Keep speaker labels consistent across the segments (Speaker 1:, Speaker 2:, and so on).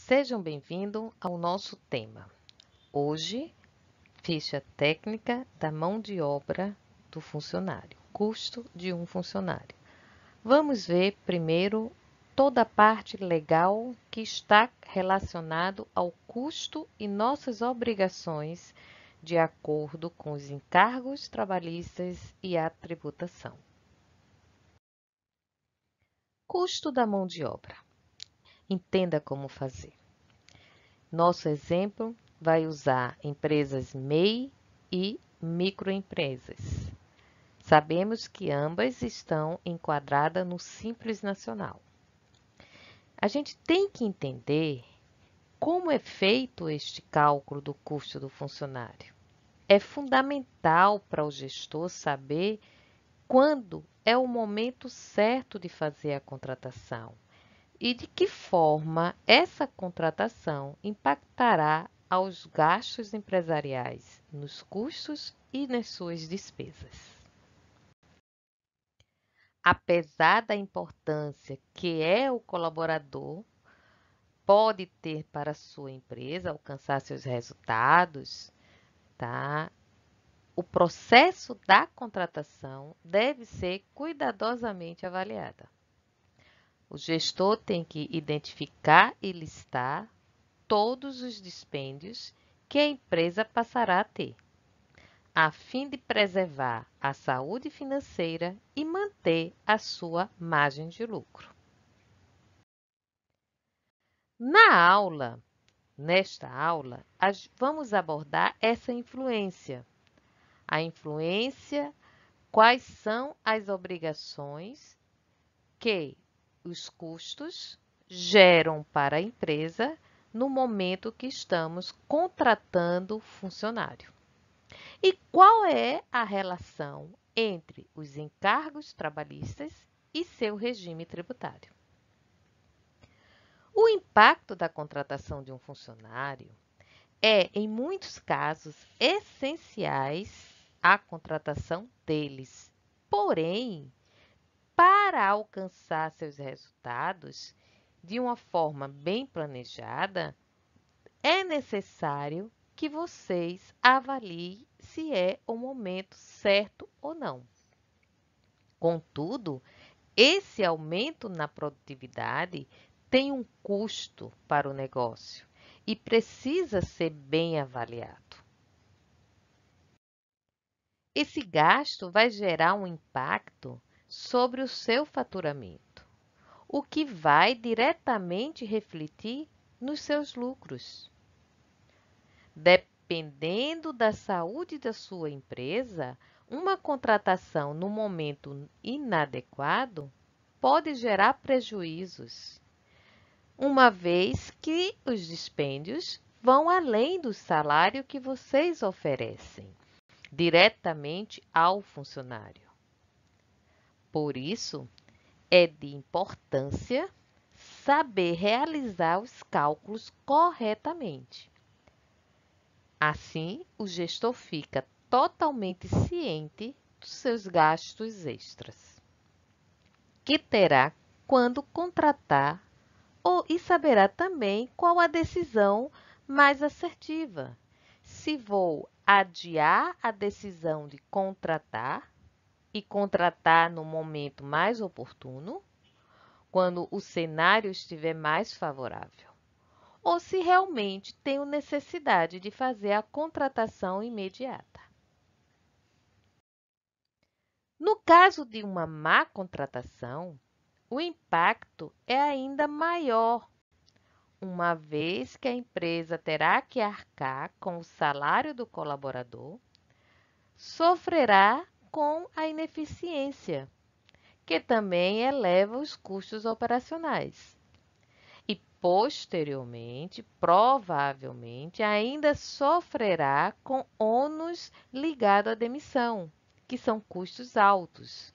Speaker 1: Sejam bem-vindos ao nosso tema. Hoje, ficha técnica da mão de obra do funcionário, custo de um funcionário. Vamos ver primeiro toda a parte legal que está relacionado ao custo e nossas obrigações de acordo com os encargos trabalhistas e a tributação. Custo da mão de obra. Entenda como fazer. Nosso exemplo vai usar empresas MEI e microempresas. Sabemos que ambas estão enquadradas no Simples Nacional. A gente tem que entender como é feito este cálculo do custo do funcionário. É fundamental para o gestor saber quando é o momento certo de fazer a contratação e de que forma essa contratação impactará aos gastos empresariais, nos custos e nas suas despesas. Apesar da importância que o colaborador pode ter para a sua empresa alcançar seus resultados, tá? O processo da contratação deve ser cuidadosamente avaliado. O gestor tem que identificar e listar todos os dispêndios que a empresa passará a ter, a fim de preservar a saúde financeira e manter a sua margem de lucro. Nesta aula, vamos abordar essa influência. A influência, quais são as obrigações que os custos geram para a empresa no momento que estamos contratando funcionário. E qual é a relação entre os encargos trabalhistas e seu regime tributário? O impacto da contratação de um funcionário é, em muitos casos, essenciais à contratação deles. Porém, para alcançar seus resultados de uma forma bem planejada, é necessário que vocês avaliem se é o momento certo ou não. Contudo, esse aumento na produtividade tem um custo para o negócio e precisa ser bem avaliado. Esse gasto vai gerar um impacto sobre o seu faturamento, o que vai diretamente refletir nos seus lucros. Dependendo da saúde da sua empresa, uma contratação no momento inadequado pode gerar prejuízos, uma vez que os dispêndios vão além do salário que vocês oferecem diretamente ao funcionário. Por isso, é de importância saber realizar os cálculos corretamente. Assim, o gestor fica totalmente ciente dos seus gastos extras, que terá quando contratar e saberá também qual a decisão mais assertiva. Se vou adiar a decisão de contratar e contratar no momento mais oportuno, quando o cenário estiver mais favorável, ou se realmente tenho necessidade de fazer a contratação imediata. No caso de uma má contratação, o impacto é ainda maior, uma vez que a empresa terá que arcar com o salário do colaborador, sofrerá com a ineficiência, que também eleva os custos operacionais. E, posteriormente, provavelmente, ainda sofrerá com ônus ligado à demissão, que são custos altos.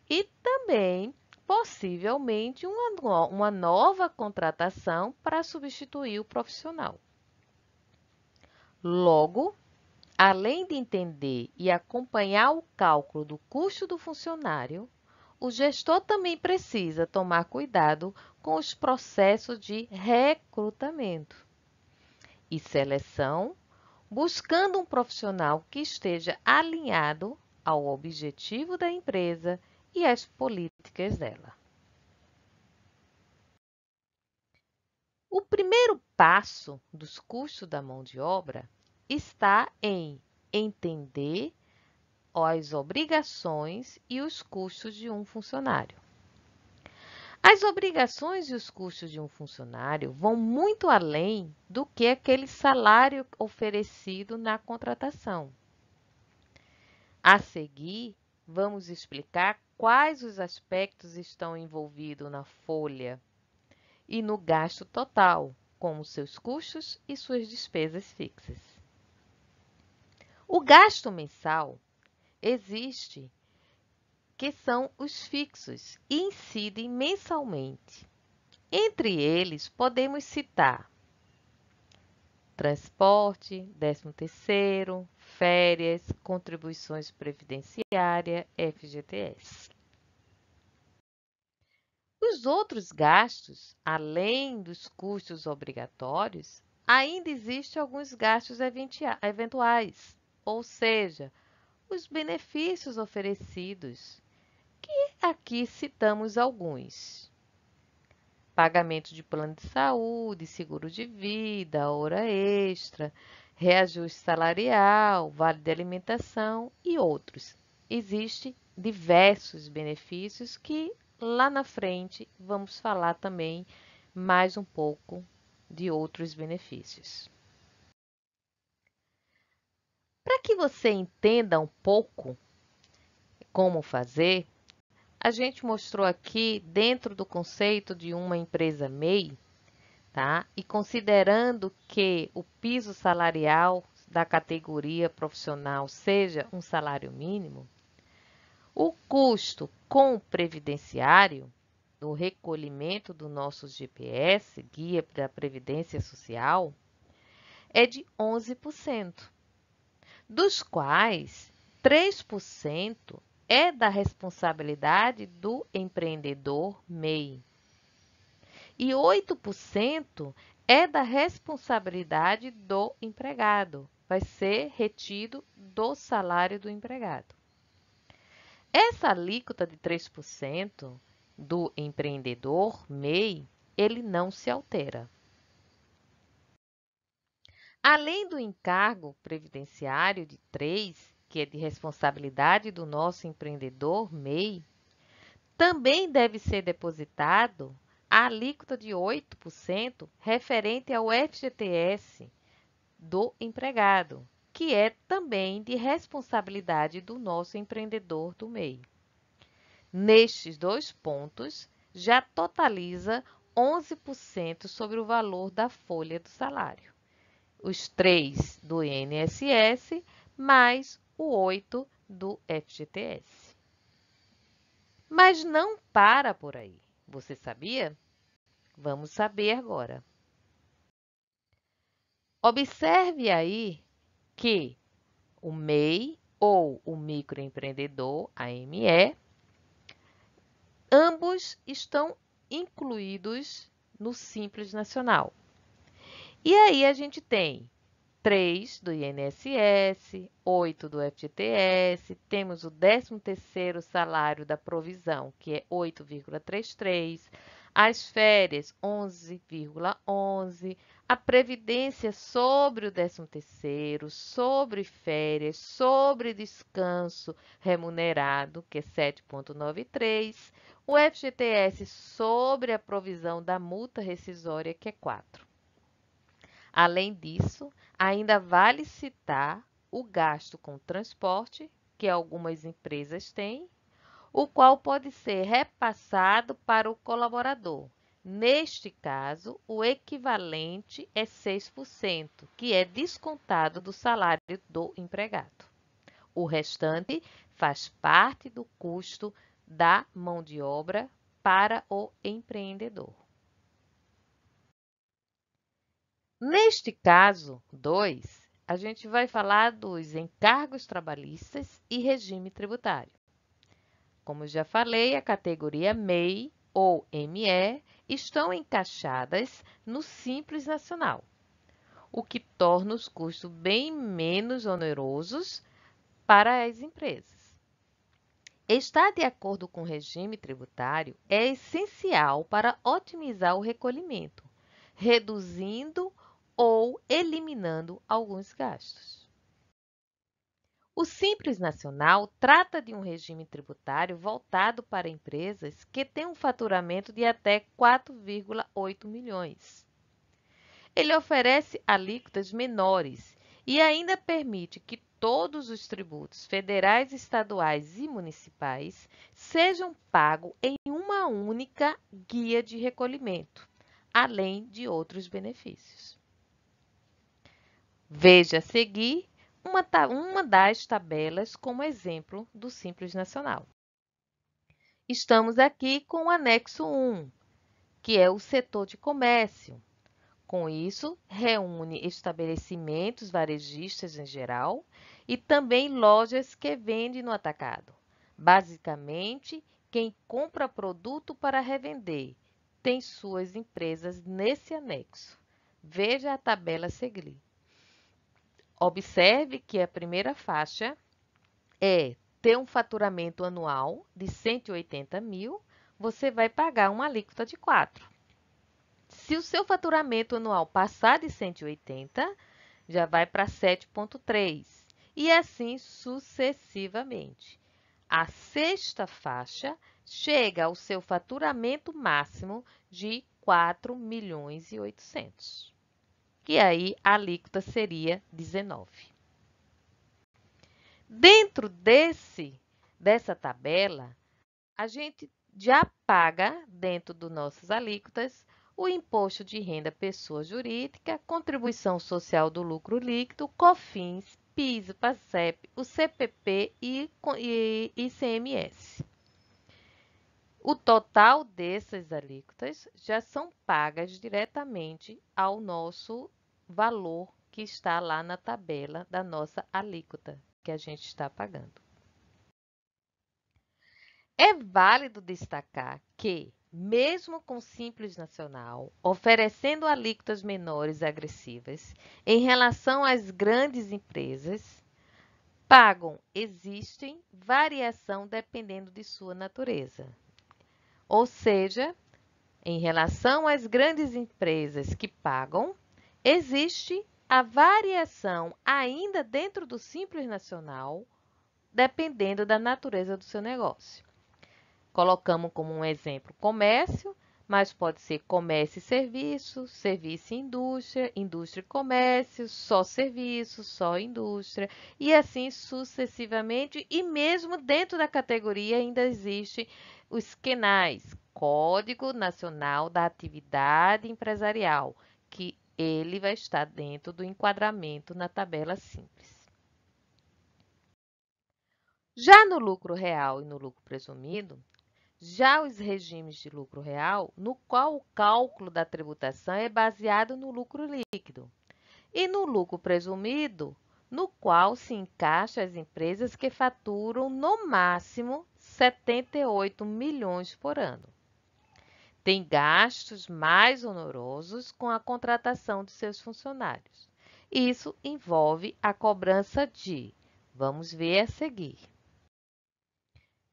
Speaker 1: E também, possivelmente, uma nova contratação para substituir o profissional. Logo, além de entender e acompanhar o cálculo do custo do funcionário, o gestor também precisa tomar cuidado com os processos de recrutamento e seleção, buscando um profissional que esteja alinhado ao objetivo da empresa e às políticas dela. O primeiro passo dos custos da mão de obra está em entender as obrigações e os custos de um funcionário. As obrigações e os custos de um funcionário vão muito além do que aquele salário oferecido na contratação. A seguir, vamos explicar quais os aspectos estão envolvidos na folha e no gasto total, como seus custos e suas despesas fixas. O gasto mensal existe, que são os fixos e incidem mensalmente. Entre eles, podemos citar transporte, 13º, férias, contribuições previdenciárias, FGTS. Os outros gastos, além dos custos obrigatórios, ainda existem alguns gastos eventuais, ou seja, os benefícios oferecidos, que aqui citamos alguns. Pagamento de plano de saúde, seguro de vida, hora extra, reajuste salarial, vale de alimentação e outros. Existem diversos benefícios que lá na frente vamos falar também mais um pouco de outros benefícios. Para que você entenda um pouco como fazer, a gente mostrou aqui dentro do conceito de uma empresa MEI, tá? E considerando que o piso salarial da categoria profissional seja um salário mínimo, o custo com o previdenciário, do recolhimento do nosso GPS, Guia da Previdência Social, é de 11%, dos quais 3% é da responsabilidade do empreendedor MEI e 8% é da responsabilidade do empregado, vai ser retido do salário do empregado. Essa alíquota de 3% do empreendedor MEI, ele não se altera. Além do encargo previdenciário de 3%, que é de responsabilidade do nosso empreendedor MEI, também deve ser depositado a alíquota de 8% referente ao FGTS do empregado, que é também de responsabilidade do nosso empreendedor do MEI. Nestes dois pontos, já totaliza 11% sobre o valor da folha do salário. Os 3% do INSS mais o 8% do FGTS. Mas não para por aí. Você sabia? Vamos saber agora. Observe aí que o MEI ou o microempreendedor, AME, ambos estão incluídos no Simples Nacional. E aí a gente tem 3% do INSS, 8% do FGTS, temos o 13º salário da provisão, que é 8,33%, as férias 11,11%, a previdência sobre o 13º, sobre férias, sobre descanso remunerado, que é 7,93%, o FGTS sobre a provisão da multa rescisória, que é 4%. Além disso, ainda vale citar o gasto com transporte, que algumas empresas têm, o qual pode ser repassado para o colaborador. Neste caso, o equivalente é 6%, que é descontado do salário do empregado. O restante faz parte do custo da mão de obra para o empreendedor. Neste caso 2, a gente vai falar dos encargos trabalhistas e regime tributário. Como já falei, a categoria MEI ou ME estão encaixadas no Simples Nacional, o que torna os custos bem menos onerosos para as empresas. Estar de acordo com o regime tributário é essencial para otimizar o recolhimento, reduzindo ou eliminando alguns gastos. O Simples Nacional trata de um regime tributário voltado para empresas que têm um faturamento de até 4,8 milhões. Ele oferece alíquotas menores e ainda permite que todos os tributos federais, estaduais e municipais sejam pagos em uma única guia de recolhimento, além de outros benefícios. Veja a seguir uma das tabelas como exemplo do Simples Nacional. Estamos aqui com o anexo 1, que é o setor de comércio. Com isso, reúne estabelecimentos varejistas em geral e também lojas que vendem no atacado. Basicamente, quem compra produto para revender tem suas empresas nesse anexo. Veja a tabela a seguir. Observe que a primeira faixa é ter um faturamento anual de 180 mil, você vai pagar uma alíquota de 4. Se o seu faturamento anual passar de 180, já vai para 7,3 e assim sucessivamente. A sexta faixa chega ao seu faturamento máximo de 4 milhões e 800. E aí a alíquota seria 19. Dentro dessa tabela, a gente já paga, dentro dos nossas alíquotas, o imposto de renda pessoa jurídica, contribuição social do lucro líquido, COFINS, PIS, PASEP, o CPP e ICMS. O total dessas alíquotas já são pagas diretamente ao nosso valor que está lá na tabela da nossa alíquota que a gente está pagando. É válido destacar que, mesmo com Simples Nacional, oferecendo alíquotas menores agressivas em relação às grandes empresas, existem variação dependendo de sua natureza. Ou seja, em relação às grandes empresas que pagam, existe a variação ainda dentro do Simples Nacional, dependendo da natureza do seu negócio. Colocamos como um exemplo comércio, mas pode ser comércio e serviço, serviço e indústria, indústria e comércio, só serviço, só indústria, e assim sucessivamente. E mesmo dentro da categoria ainda existe os QNAEs, Código Nacional da Atividade Empresarial, que ele vai estar dentro do enquadramento na tabela simples. Já no lucro real e no lucro presumido, já os regimes de lucro real, no qual o cálculo da tributação é baseado no lucro líquido, e no lucro presumido, no qual se encaixa as empresas que faturam no máximo 78 milhões por ano. Tem gastos mais onerosos com a contratação de seus funcionários. Isso envolve a cobrança de, vamos ver a seguir,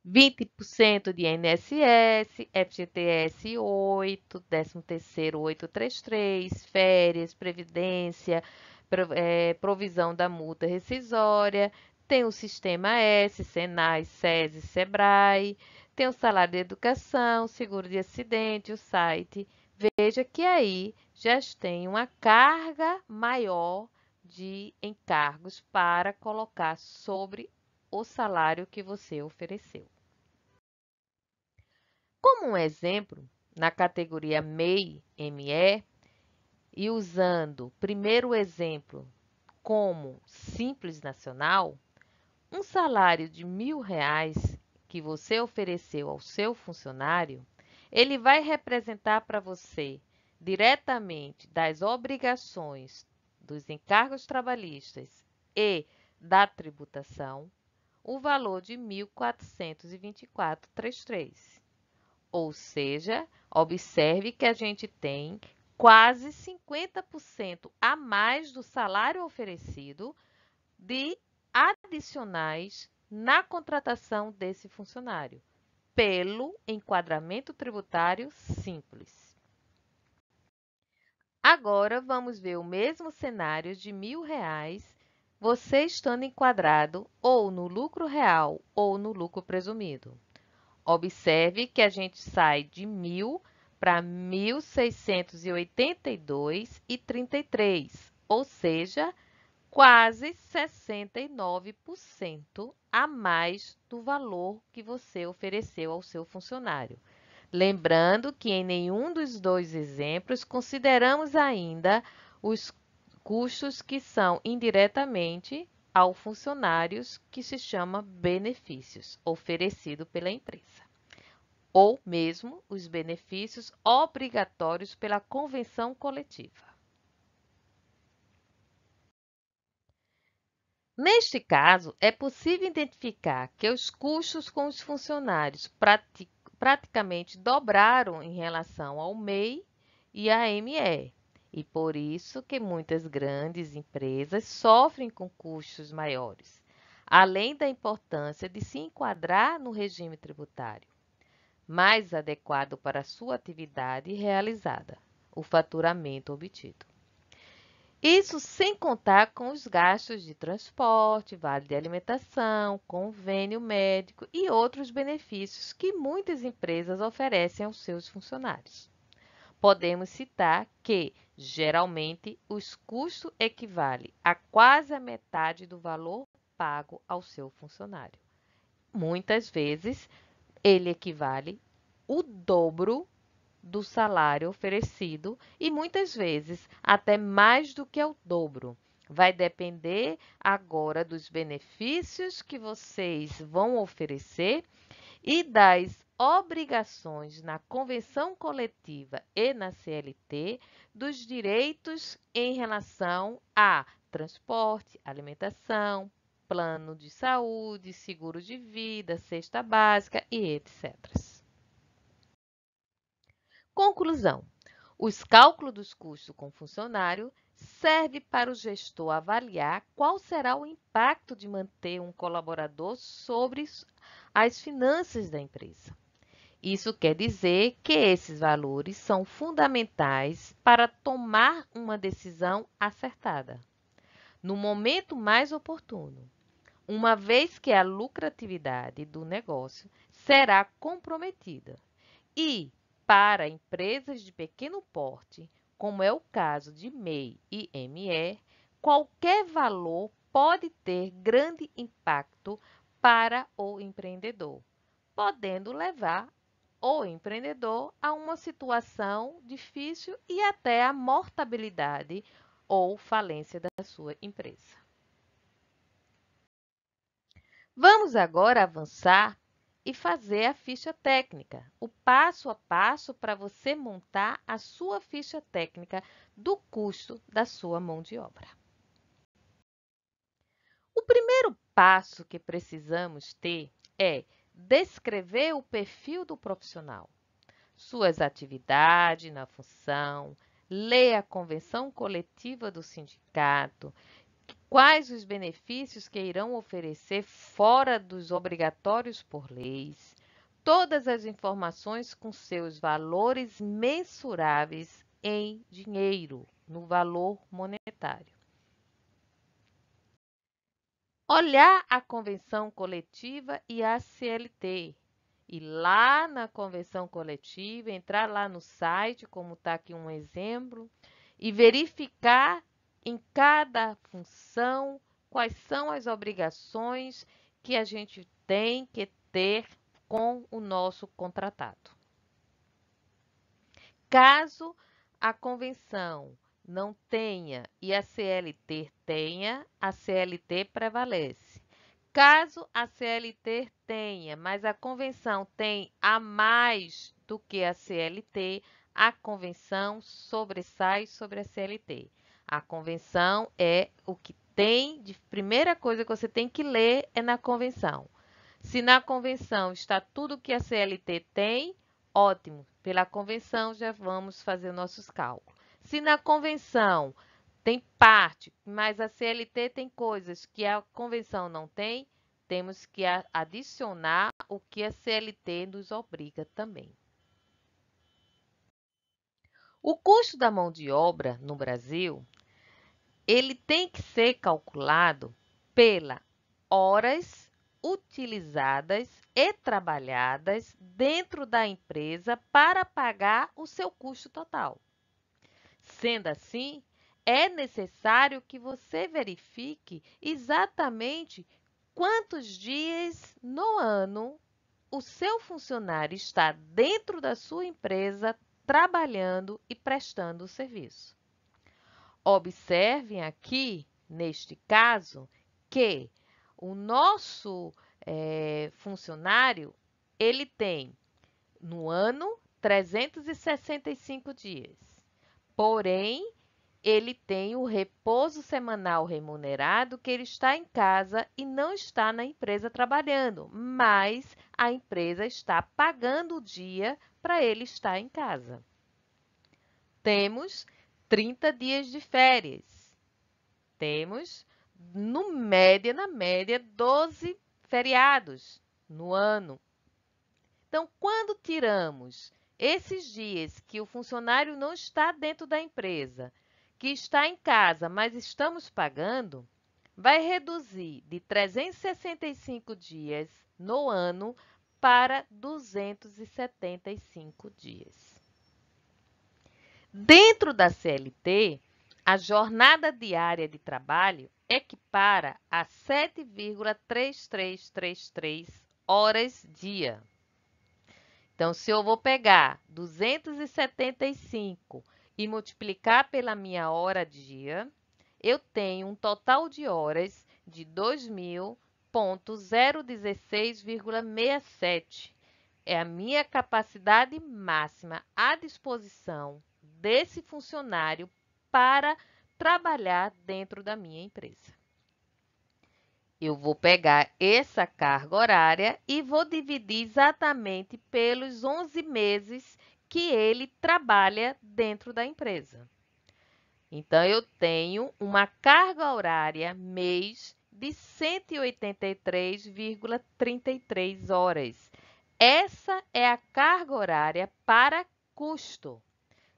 Speaker 1: 20% de INSS, FGTS 8, 13º 833, férias, previdência, provisão da multa rescisória, tem o Sistema S, Senai, SESI, SEBRAE, tem o salário de educação, seguro de acidente, o site. Veja que aí já tem uma carga maior de encargos para colocar sobre o salário que você ofereceu. Como um exemplo, na categoria MEI, ME, e usando primeiro o exemplo como Simples Nacional, um salário de R$ 1.000 que você ofereceu ao seu funcionário, ele vai representar para você, diretamente das obrigações dos encargos trabalhistas e da tributação, o valor de R$ 1.424,33. Ou seja, observe que a gente tem quase 50% a mais do salário oferecido de adicionais na contratação desse funcionário, pelo enquadramento tributário simples. Agora, vamos ver o mesmo cenário de R$ 1.000, você estando enquadrado ou no lucro real ou no lucro presumido. Observe que a gente sai de 1.000 para 1.682,33, ou seja, quase 69% a mais do valor que você ofereceu ao seu funcionário. Lembrando que em nenhum dos dois exemplos consideramos ainda os custos que são indiretamente aos funcionários, que se chama benefícios oferecidos pela empresa, ou mesmo os benefícios obrigatórios pela convenção coletiva. Neste caso, é possível identificar que os custos com os funcionários praticamente dobraram em relação ao MEI e à ME, e por isso que muitas grandes empresas sofrem com custos maiores, além da importância de se enquadrar no regime tributário mais adequado para a sua atividade realizada, o faturamento obtido. Isso sem contar com os gastos de transporte, vale de alimentação, convênio médico e outros benefícios que muitas empresas oferecem aos seus funcionários. Podemos citar que, geralmente, os custos equivalem a quase a metade do valor pago ao seu funcionário. Muitas vezes, ele equivale o dobro do salário oferecido e muitas vezes até mais do que o dobro. Vai depender agora dos benefícios que vocês vão oferecer e das obrigações na convenção coletiva e na CLT, dos direitos em relação a transporte, alimentação, plano de saúde, seguro de vida, cesta básica e etc. Conclusão: os cálculos dos custos com funcionário servem para o gestor avaliar qual será o impacto de manter um colaborador sobre as finanças da empresa. Isso quer dizer que esses valores são fundamentais para tomar uma decisão acertada, no momento mais oportuno, uma vez que a lucratividade do negócio será comprometida e, para empresas de pequeno porte, como é o caso de MEI e ME, qualquer valor pode ter grande impacto para o empreendedor, podendo levar o empreendedor a uma situação difícil e até a mortabilidade ou falência da sua empresa. Vamos agora avançar e fazer a ficha técnica, o passo a passo para você montar a sua ficha técnica do custo da sua mão de obra. O primeiro passo que precisamos ter é descrever o perfil do profissional, suas atividades na função, ler a convenção coletiva do sindicato, quais os benefícios que irão oferecer fora dos obrigatórios por leis, todas as informações com seus valores mensuráveis em dinheiro, no valor monetário. Olhar a convenção coletiva e a CLT. Ir lá na convenção coletiva, entrar lá no site, como está aqui um exemplo, e verificar em cada função quais são as obrigações que a gente tem que ter com o nosso contratado. Caso a convenção não tenha e a CLT tenha, a CLT prevalece. Caso a CLT tenha, mas a convenção tem a mais do que a CLT, a convenção sobressai sobre a CLT. A convenção é o que tem, de primeira coisa que você tem que ler é na convenção. Se na convenção está tudo que a CLT tem, ótimo. Pela convenção já vamos fazer nossos cálculos. Se na convenção tem parte, mas a CLT tem coisas que a convenção não tem, temos que adicionar o que a CLT nos obriga também. O custo da mão de obra no Brasil, ele tem que ser calculado pelas horas utilizadas e trabalhadas dentro da empresa para pagar o seu custo total. Sendo assim, é necessário que você verifique exatamente quantos dias no ano o seu funcionário está dentro da sua empresa trabalhando e prestando o serviço. Observem aqui, neste caso, que o nosso funcionário, ele tem no ano 365 dias. Porém, ele tem o repouso semanal remunerado que ele está em casa e não está na empresa trabalhando, mas a empresa está pagando o dia para ele estar em casa. Temos 30 dias de férias. Temos, na média, 12 feriados no ano. Então, quando tiramos esses dias que o funcionário não está dentro da empresa, que está em casa, mas estamos pagando, vai reduzir de 365 dias no ano para 275 dias. Dentro da CLT, a jornada diária de trabalho equipara a 7,3333 horas dia. Então, se eu vou pegar 275 e multiplicar pela minha hora dia, eu tenho um total de horas de 2.016,67. É a minha capacidade máxima à disposição desse funcionário para trabalhar dentro da minha empresa. Eu vou pegar essa carga horária e vou dividir exatamente pelos 11 meses que ele trabalha dentro da empresa. Então, eu tenho uma carga horária mês de 183,33 horas. Essa é a carga horária para custo.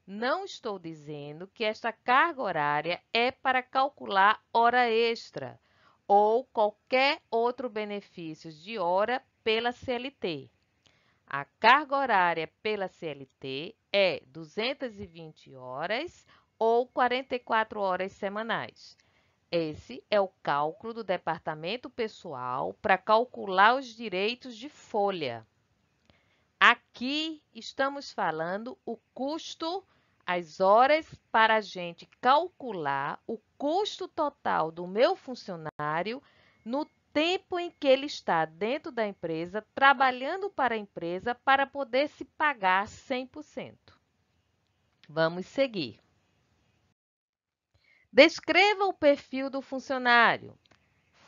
Speaker 1: Não estou dizendo que esta carga horária é para calcular hora extra ou qualquer outro benefício de hora pela CLT. A carga horária pela CLT é 220 horas ou 44 horas semanais. Esse é o cálculo do departamento pessoal para calcular os direitos de folha. Aqui estamos falando o custo, as horas para a gente calcular o custo total do meu funcionário no tempo em que ele está dentro da empresa, trabalhando para a empresa para poder se pagar 100%. Vamos seguir. Descreva o perfil do funcionário.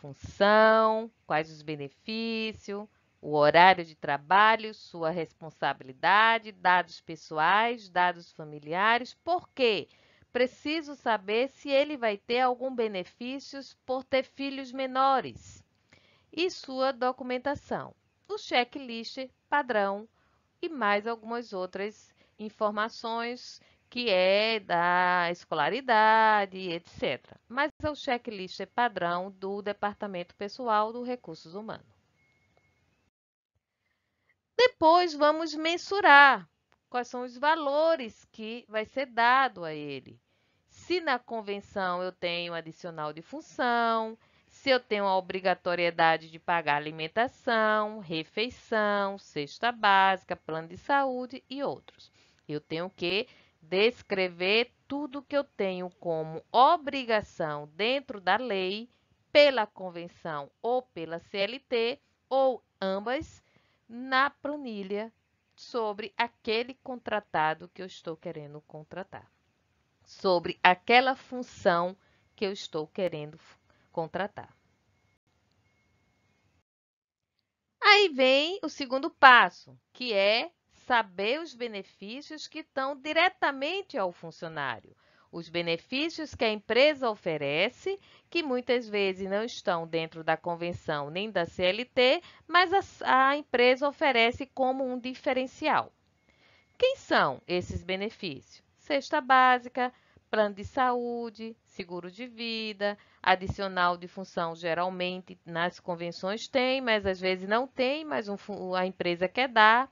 Speaker 1: Função, quais os benefícios, o horário de trabalho, sua responsabilidade, dados pessoais, dados familiares. Por quê? Preciso saber se ele vai ter algum benefício por ter filhos menores. E sua documentação, o checklist padrão e mais algumas outras informações que é da escolaridade, etc. Mas o checklist é padrão do Departamento Pessoal do Recursos Humanos. Depois vamos mensurar quais são os valores que vai ser dado a ele. Se na convenção eu tenho adicional de função, se eu tenho a obrigatoriedade de pagar alimentação, refeição, cesta básica, plano de saúde e outros. Eu tenho que descrever tudo que eu tenho como obrigação dentro da lei, pela convenção ou pela CLT, ou ambas, na planilha sobre aquele contratado que eu estou querendo contratar, sobre aquela função que eu estou querendo contratar. Aí vem o segundo passo, que é saber os benefícios que estão diretamente ao funcionário. Os benefícios que a empresa oferece, que muitas vezes não estão dentro da convenção nem da CLT, mas a empresa oferece como um diferencial. Quem são esses benefícios? Cesta básica, plano de saúde, seguro de vida, adicional de função, geralmente nas convenções tem, mas às vezes não tem, mas a empresa quer dar.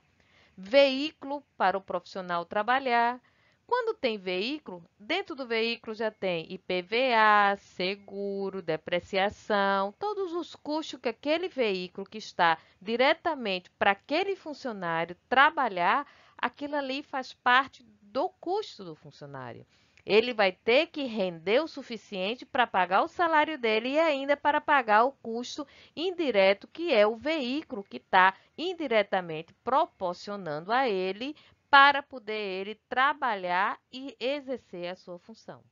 Speaker 1: Veículo para o profissional trabalhar. Quando tem veículo, dentro do veículo já tem IPVA, seguro, depreciação, todos os custos que aquele veículo que está diretamente para aquele funcionário trabalhar, aquilo ali faz parte do custo do funcionário. Ele vai ter que render o suficiente para pagar o salário dele e ainda para pagar o custo indireto, que é o veículo que está indiretamente proporcionando a ele para poder ele trabalhar e exercer a sua função.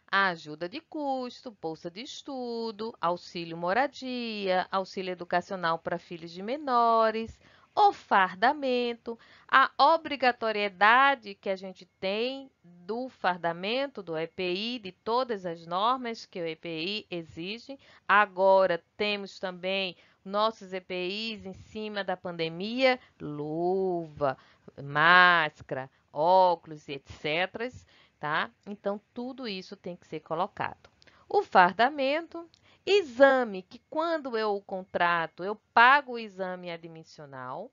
Speaker 1: A ajuda de custo, bolsa de estudo, auxílio moradia, auxílio educacional para filhos de menores, o fardamento, a obrigatoriedade que a gente tem do fardamento, do EPI, de todas as normas que o EPI exige. Agora temos também nossos EPIs em cima da pandemia, luva, máscara, óculos, etc. Tá? Então, tudo isso tem que ser colocado. O fardamento, exame, que quando eu contrato, eu pago o exame admissional.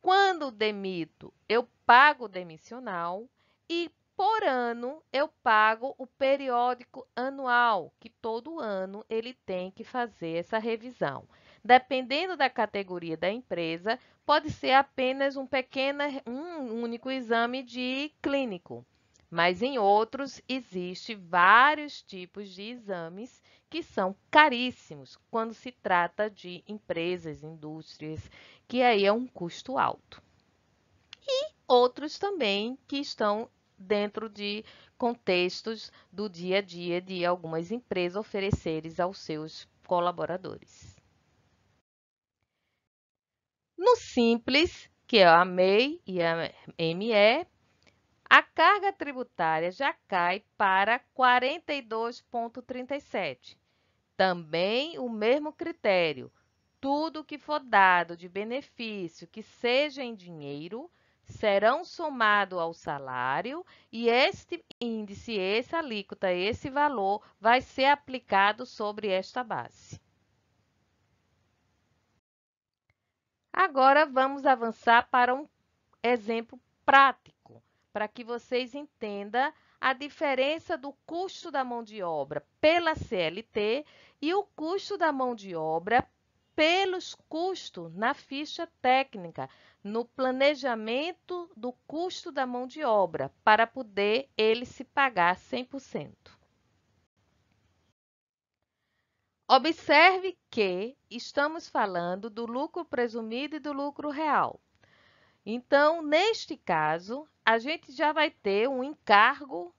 Speaker 1: Quando demito, eu pago o demissional. E por ano, eu pago o periódico anual, que todo ano ele tem que fazer essa revisão. Dependendo da categoria da empresa, pode ser apenas um único exame de clínico. Mas em outros, existem vários tipos de exames que são caríssimos quando se trata de empresas, indústrias, que aí é um custo alto. E outros também que estão dentro de contextos do dia a dia de algumas empresas oferecerem aos seus colaboradores. No Simples, que é a MEI e a ME, a carga tributária já cai para 42,37. Também o mesmo critério. Tudo que for dado de benefício que seja em dinheiro serão somado ao salário e este índice, essa alíquota, esse valor vai ser aplicado sobre esta base. Agora vamos avançar para um exemplo prático, para que vocês entendam a diferença do custo da mão de obra pela CLT e o custo da mão de obra pelos custos na ficha técnica, no planejamento do custo da mão de obra, para poder ele se pagar 100%. Observe que estamos falando do lucro presumido e do lucro real. Então, neste caso, a gente já vai ter um encargo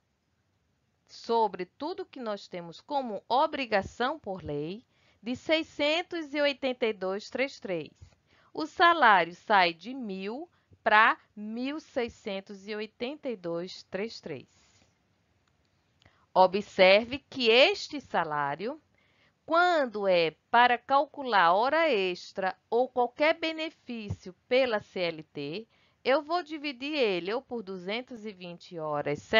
Speaker 1: sobre tudo que nós temos como obrigação por lei de 682,33. O salário sai de 1.000 para 1.682,33. Observe que este salário, quando é para calcular hora extra ou qualquer benefício pela CLT, eu vou dividir ele ou por 220 horas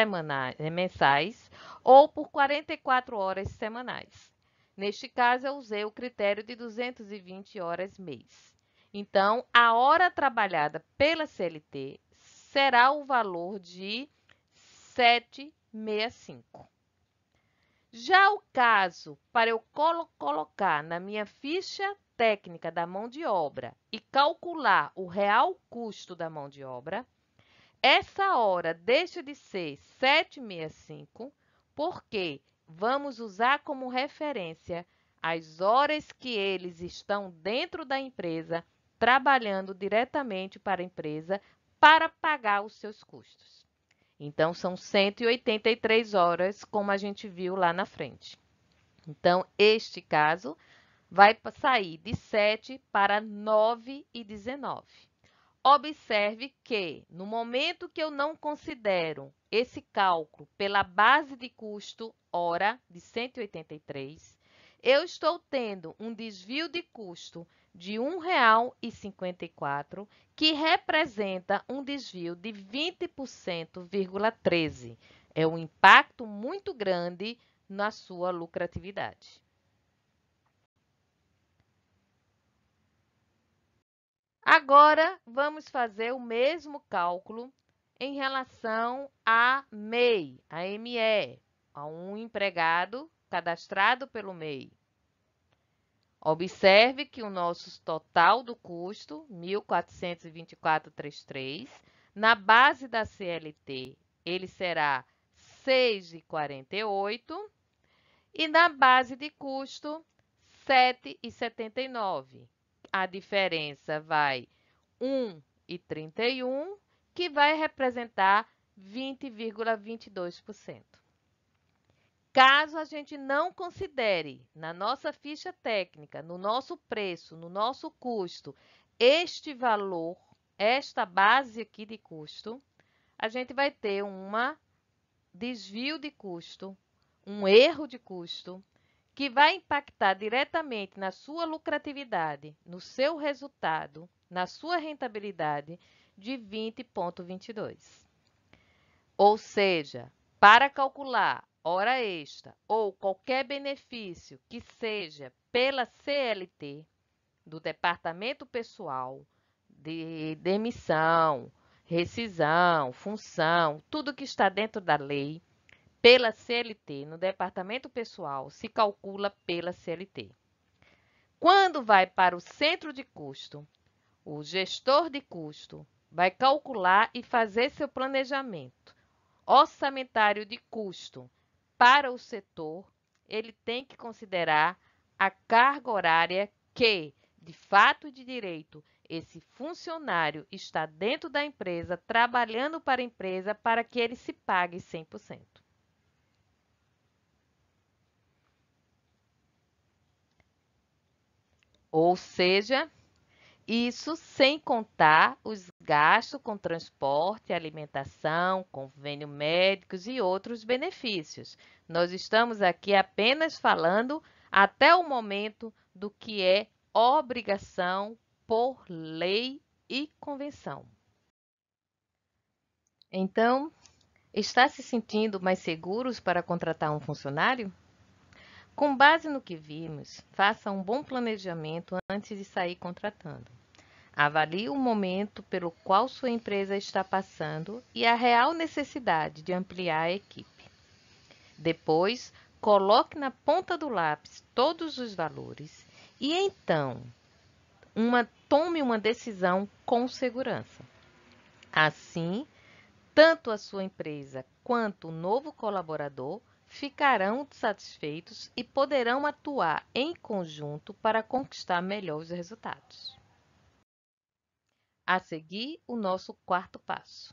Speaker 1: mensais ou por 44 horas semanais. Neste caso, eu usei o critério de 220 horas mês. Então, a hora trabalhada pela CLT será o valor de 7,65. Já o caso para eu colocar na minha ficha técnica da mão de obra e calcular o real custo da mão de obra, essa hora deixa de ser 7,65, porque vamos usar como referência as horas que eles estão dentro da empresa, trabalhando diretamente para a empresa para pagar os seus custos. Então, são 183 horas, como a gente viu lá na frente. Então, este caso vai sair de 7 para 9,19. Observe que, no momento que eu não considero esse cálculo pela base de custo hora de 183, eu estou tendo um desvio de custo de R$ 1,54, que representa um desvio de 20%,13. É um impacto muito grande na sua lucratividade. Agora, vamos fazer o mesmo cálculo em relação a MEI, a ME, a um empregado cadastrado pelo MEI. Observe que o nosso total do custo, 1.424,33, na base da CLT, ele será 6,48 e na base de custo, 7,79. A diferença vai 1,31, que vai representar 20,22%. Caso a gente não considere na nossa ficha técnica, no nosso preço, no nosso custo, este valor, esta base aqui de custo, a gente vai ter um desvio de custo, um erro de custo, que vai impactar diretamente na sua lucratividade, no seu resultado, na sua rentabilidade de 20,22. Ou seja, para calcular hora extra ou qualquer benefício que seja pela CLT, do Departamento Pessoal, de demissão, rescisão, função, tudo que está dentro da lei, pela CLT, no Departamento Pessoal, se calcula pela CLT. Quando vai para o centro de custo, o gestor de custo vai calcular e fazer seu planejamento orçamentário de custo para o setor, ele tem que considerar a carga horária que, de fato e de direito, esse funcionário está dentro da empresa, trabalhando para a empresa para que ele se pague 100%. Ou seja, isso sem contar os gastos com transporte, alimentação, convênio médicos e outros benefícios. Nós estamos aqui apenas falando até o momento do que é obrigação por lei e convenção. Então, está se sentindo mais seguros para contratar um funcionário? Com base no que vimos, faça um bom planejamento antes de sair contratando. Avalie o momento pelo qual sua empresa está passando e a real necessidade de ampliar a equipe. Depois, coloque na ponta do lápis todos os valores e então tome uma decisão com segurança. Assim, tanto a sua empresa quanto o novo colaborador ficarão satisfeitos e poderão atuar em conjunto para conquistar melhores resultados. A seguir, o nosso quarto passo.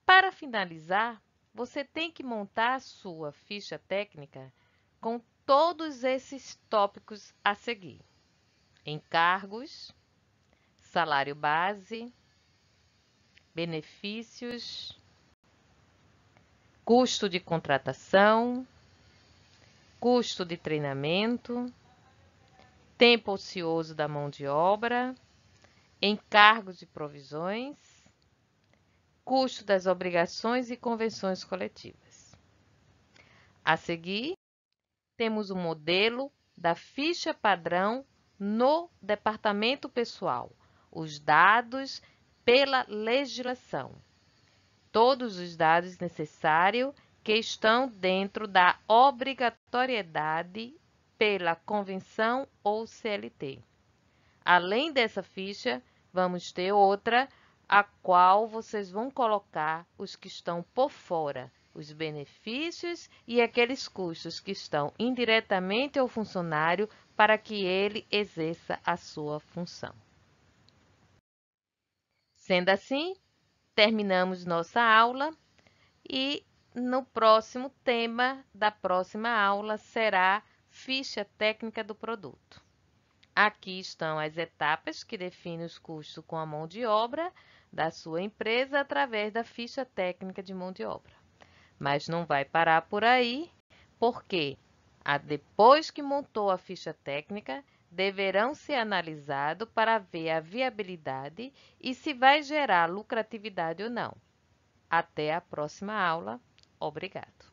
Speaker 1: Para finalizar, você tem que montar a sua ficha técnica com todos esses tópicos a seguir: encargos, salário base, benefícios, custo de contratação, custo de treinamento, tempo ocioso da mão de obra, encargos e provisões, custo das obrigações e convenções coletivas. A seguir, temos o modelo da ficha padrão no departamento pessoal, os dados pela legislação, todos os dados necessários que estão dentro da obrigatoriedade pela convenção ou CLT. Além dessa ficha, vamos ter outra, a qual vocês vão colocar os que estão por fora, os benefícios e aqueles custos que estão indiretamente ao funcionário para que ele exerça a sua função. Sendo assim, terminamos nossa aula e no próximo tema da próxima aula será ficha técnica do produto. Aqui estão as etapas que definem os custos com a mão de obra da sua empresa através da ficha técnica de mão de obra. Mas não vai parar por aí, porque depois que montou a ficha técnica, deverão ser analisados para ver a viabilidade e se vai gerar lucratividade ou não. Até a próxima aula. Obrigado.